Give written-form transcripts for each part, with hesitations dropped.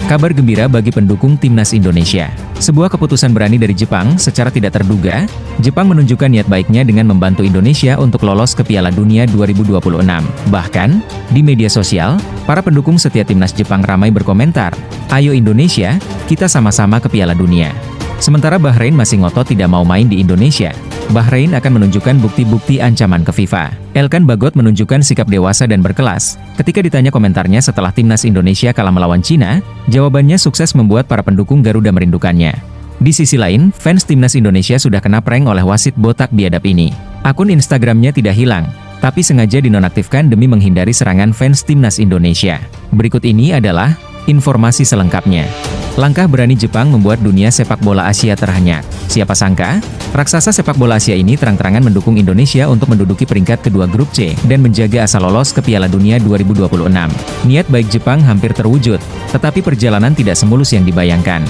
kabar gembira bagi pendukung timnas Indonesia. Sebuah keputusan berani dari Jepang secara tidak terduga. Jepang menunjukkan niat baiknya dengan membantu Indonesia untuk lolos ke Piala Dunia 2026. Bahkan, di media sosial, para pendukung setia timnas Jepang ramai berkomentar, "Ayo Indonesia, kita sama-sama ke Piala Dunia." Sementara Bahrain masih ngotot tidak mau main di Indonesia. Bahrain akan menunjukkan bukti-bukti ancaman ke FIFA. Elkan Bagot menunjukkan sikap dewasa dan berkelas. Ketika ditanya komentarnya setelah timnas Indonesia kalah melawan Cina, jawabannya sukses membuat para pendukung Garuda merindukannya. Di sisi lain, fans timnas Indonesia sudah kena prank oleh wasit botak biadab ini. Akun Instagramnya tidak hilang, tapi sengaja dinonaktifkan demi menghindari serangan fans timnas Indonesia. Berikut ini adalah informasi selengkapnya. Langkah berani Jepang membuat dunia sepak bola Asia terhenyak. Siapa sangka, raksasa sepak bola Asia ini terang-terangan mendukung Indonesia untuk menduduki peringkat kedua grup C dan menjaga asa lolos ke Piala Dunia 2026. Niat baik Jepang hampir terwujud, tetapi perjalanan tidak semulus yang dibayangkan.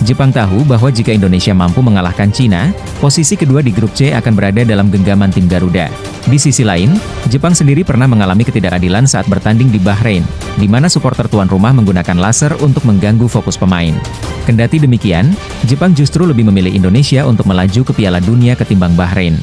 Jepang tahu bahwa jika Indonesia mampu mengalahkan Cina, posisi kedua di grup C akan berada dalam genggaman tim Garuda. Di sisi lain, Jepang sendiri pernah mengalami ketidakadilan saat bertanding di Bahrain, di mana supporter tuan rumah menggunakan laser untuk mengganggu fokus pemain. Kendati demikian, Jepang justru lebih memilih Indonesia untuk melaju ke Piala Dunia ketimbang Bahrain.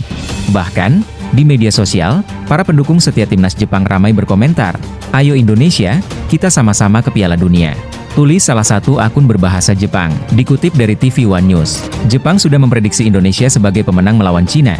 Bahkan, di media sosial, para pendukung setia timnas Jepang ramai berkomentar, "Ayo Indonesia, kita sama-sama ke Piala Dunia." Tulis salah satu akun berbahasa Jepang. Dikutip dari TV One News, Jepang sudah memprediksi Indonesia sebagai pemenang melawan Cina.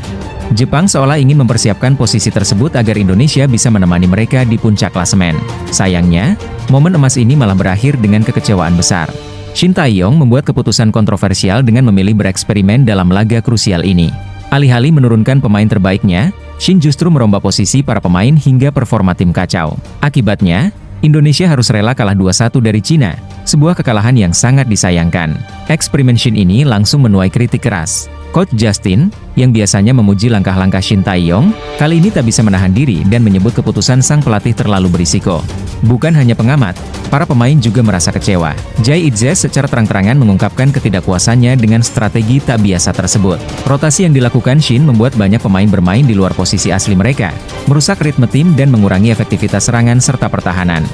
Jepang seolah ingin mempersiapkan posisi tersebut agar Indonesia bisa menemani mereka di puncak klasemen. Sayangnya, momen emas ini malah berakhir dengan kekecewaan besar. Shin Tae-yong membuat keputusan kontroversial dengan memilih bereksperimen dalam laga krusial ini. Alih-alih menurunkan pemain terbaiknya, Shin justru merombak posisi para pemain hingga performa tim kacau. Akibatnya, Indonesia harus rela kalah 2-1 dari Cina, sebuah kekalahan yang sangat disayangkan. Eksperimen Shin ini langsung menuai kritik keras. Coach Justin, yang biasanya memuji langkah-langkah Shin Tae-yong, kali ini tak bisa menahan diri dan menyebut keputusan sang pelatih terlalu berisiko. Bukan hanya pengamat, para pemain juga merasa kecewa. Jai Itze secara terang-terangan mengungkapkan ketidakpuasannya dengan strategi tak biasa tersebut. Rotasi yang dilakukan Shin membuat banyak pemain bermain di luar posisi asli mereka, merusak ritme tim dan mengurangi efektivitas serangan serta pertahanan.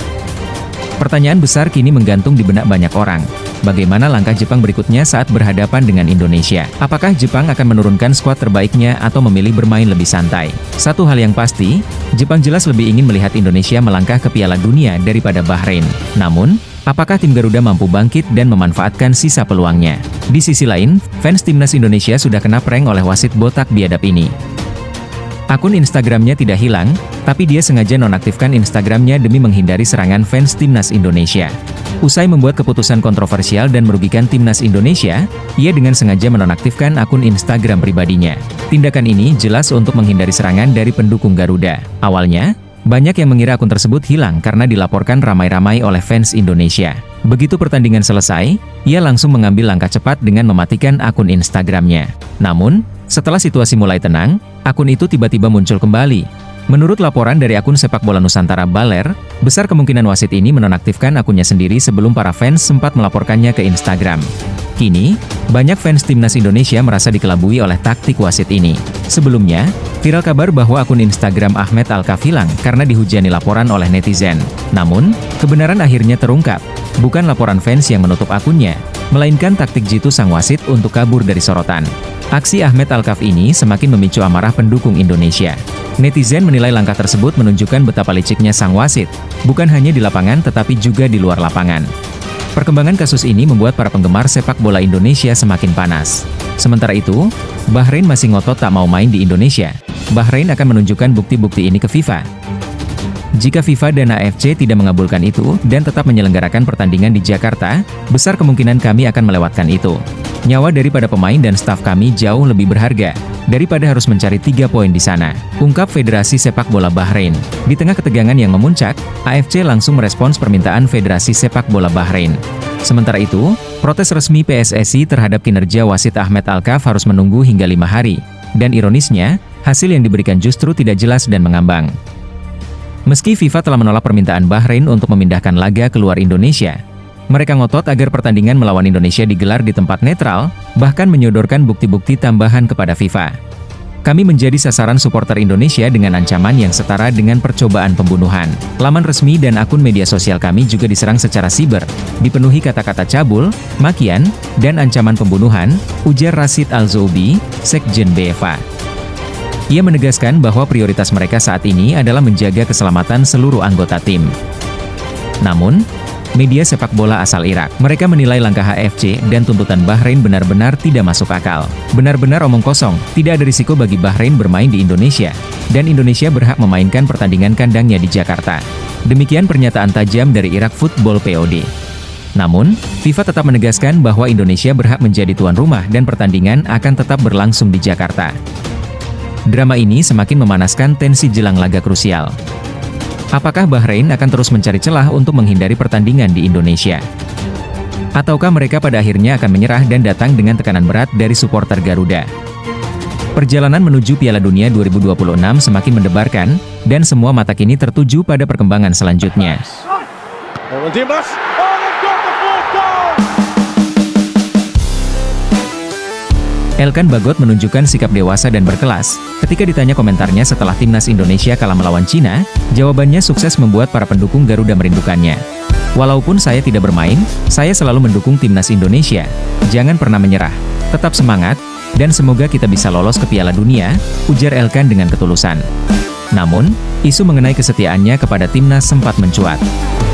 Pertanyaan besar kini menggantung di benak banyak orang. Bagaimana langkah Jepang berikutnya saat berhadapan dengan Indonesia? Apakah Jepang akan menurunkan skuad terbaiknya atau memilih bermain lebih santai? Satu hal yang pasti, Jepang jelas lebih ingin melihat Indonesia melangkah ke Piala Dunia daripada Bahrain. Namun, apakah tim Garuda mampu bangkit dan memanfaatkan sisa peluangnya? Di sisi lain, fans timnas Indonesia sudah kena prank oleh wasit botak biadab ini. Akun Instagramnya tidak hilang, tapi dia sengaja nonaktifkan Instagramnya demi menghindari serangan fans timnas Indonesia. Usai membuat keputusan kontroversial dan merugikan timnas Indonesia, ia dengan sengaja menonaktifkan akun Instagram pribadinya. Tindakan ini jelas untuk menghindari serangan dari pendukung Garuda. Awalnya, banyak yang mengira akun tersebut hilang karena dilaporkan ramai-ramai oleh fans Indonesia. Begitu pertandingan selesai, ia langsung mengambil langkah cepat dengan mematikan akun Instagramnya. Namun, setelah situasi mulai tenang, akun itu tiba-tiba muncul kembali. Menurut laporan dari akun sepak bola Nusantara Baler, besar kemungkinan wasit ini menonaktifkan akunnya sendiri sebelum para fans sempat melaporkannya ke Instagram. Kini, banyak fans timnas Indonesia merasa dikelabui oleh taktik wasit ini. Sebelumnya, viral kabar bahwa akun Instagram Ahmed Alkaf hilang karena dihujani laporan oleh netizen. Namun, kebenaran akhirnya terungkap. Bukan laporan fans yang menutup akunnya, melainkan taktik jitu sang wasit untuk kabur dari sorotan. Aksi Ahmed Alkaf ini semakin memicu amarah pendukung Indonesia. Netizen menilai langkah tersebut menunjukkan betapa liciknya sang wasit, bukan hanya di lapangan tetapi juga di luar lapangan. Perkembangan kasus ini membuat para penggemar sepak bola Indonesia semakin panas. Sementara itu, Bahrain masih ngotot tak mau main di Indonesia. Bahrain akan menunjukkan bukti-bukti ini ke FIFA. Jika FIFA dan AFC tidak mengabulkan itu dan tetap menyelenggarakan pertandingan di Jakarta, besar kemungkinan kami akan melewatkan itu. Nyawa daripada pemain dan staf kami jauh lebih berharga daripada harus mencari 3 poin di sana, ungkap Federasi Sepak Bola Bahrain. Di tengah ketegangan yang memuncak, AFC langsung merespons permintaan Federasi Sepak Bola Bahrain. Sementara itu, protes resmi PSSI terhadap kinerja wasit Ahmed Alkaf harus menunggu hingga 5 hari. Dan ironisnya, hasil yang diberikan justru tidak jelas dan mengambang. Meski FIFA telah menolak permintaan Bahrain untuk memindahkan laga keluar Indonesia, mereka ngotot agar pertandingan melawan Indonesia digelar di tempat netral, bahkan menyodorkan bukti-bukti tambahan kepada FIFA. Kami menjadi sasaran supporter Indonesia dengan ancaman yang setara dengan percobaan pembunuhan. Laman resmi dan akun media sosial kami juga diserang secara siber, dipenuhi kata-kata cabul, makian, dan ancaman pembunuhan, ujar Rashid Al-Zoubi, Sekjen BFA. Ia menegaskan bahwa prioritas mereka saat ini adalah menjaga keselamatan seluruh anggota tim. Namun, media sepak bola asal Irak, mereka menilai langkah HFC dan tuntutan Bahrain benar-benar tidak masuk akal. Benar-benar omong kosong, tidak ada risiko bagi Bahrain bermain di Indonesia, dan Indonesia berhak memainkan pertandingan kandangnya di Jakarta. Demikian pernyataan tajam dari Irak Football POD. Namun, FIFA tetap menegaskan bahwa Indonesia berhak menjadi tuan rumah dan pertandingan akan tetap berlangsung di Jakarta. Drama ini semakin memanaskan tensi jelang laga krusial. Apakah Bahrain akan terus mencari celah untuk menghindari pertandingan di Indonesia? Ataukah mereka pada akhirnya akan menyerah dan datang dengan tekanan berat dari supporter Garuda? Perjalanan menuju Piala Dunia 2026 semakin mendebarkan, dan semua mata kini tertuju pada perkembangan selanjutnya. Elkan Bagot menunjukkan sikap dewasa dan berkelas. Ketika ditanya komentarnya setelah timnas Indonesia kalah melawan Cina, jawabannya sukses membuat para pendukung Garuda merindukannya. Walaupun saya tidak bermain, saya selalu mendukung timnas Indonesia. Jangan pernah menyerah, tetap semangat, dan semoga kita bisa lolos ke Piala Dunia, ujar Elkan dengan ketulusan. Namun, isu mengenai kesetiaannya kepada timnas sempat mencuat.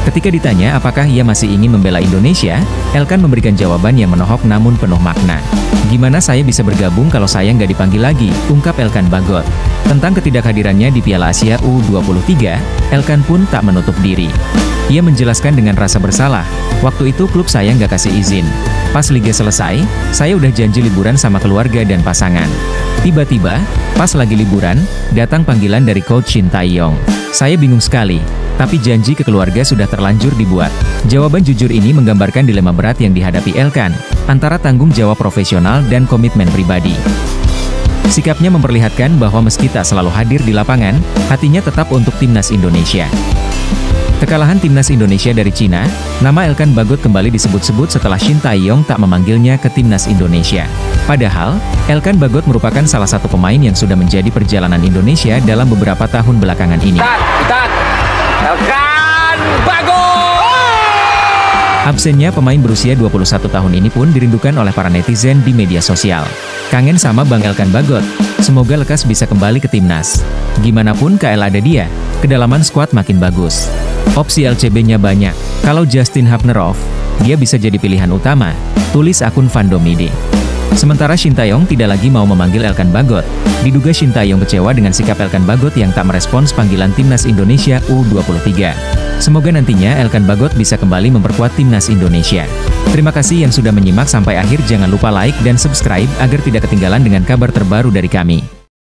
Ketika ditanya apakah ia masih ingin membela Indonesia, Elkan memberikan jawaban yang menohok namun penuh makna. Gimana saya bisa bergabung kalau saya nggak dipanggil lagi, ungkap Elkan Bagot. Tentang ketidakhadirannya di Piala Asia U23, Elkan pun tak menutup diri. Ia menjelaskan dengan rasa bersalah, waktu itu klub saya nggak kasih izin. Pas liga selesai, saya udah janji liburan sama keluarga dan pasangan. Tiba-tiba, pas lagi liburan, datang panggilan dari Coach Shin Tae-yong. Saya bingung sekali, tapi janji ke keluarga sudah terlanjur dibuat. Jawaban jujur ini menggambarkan dilema berat yang dihadapi Elkan, antara tanggung jawab profesional dan komitmen pribadi. Sikapnya memperlihatkan bahwa meski tak selalu hadir di lapangan, hatinya tetap untuk timnas Indonesia. Kekalahan timnas Indonesia dari Cina, nama Elkan Bagot kembali disebut-sebut setelah Shin Tae-yong tak memanggilnya ke timnas Indonesia. Padahal, Elkan Bagot merupakan salah satu pemain yang sudah menjadi perjalanan Indonesia dalam beberapa tahun belakangan ini. Elkan Bagot! Absennya pemain berusia 21 tahun ini pun dirindukan oleh para netizen di media sosial. Kangen sama Bang Elkan Bagot, semoga lekas bisa kembali ke timnas. Gimanapun KL ada dia, kedalaman skuad makin bagus. Opsi LCB-nya banyak, kalau Justin Hapner off, dia bisa jadi pilihan utama, tulis akun Fandomide. Sementara Shin Tae-yong tidak lagi mau memanggil Elkan Bagot. Diduga Shin Tae-yong kecewa dengan sikap Elkan Bagot yang tak merespons panggilan timnas Indonesia U23. Semoga nantinya Elkan Bagot bisa kembali memperkuat timnas Indonesia. Terima kasih yang sudah menyimak sampai akhir. Jangan lupa like dan subscribe agar tidak ketinggalan dengan kabar terbaru dari kami.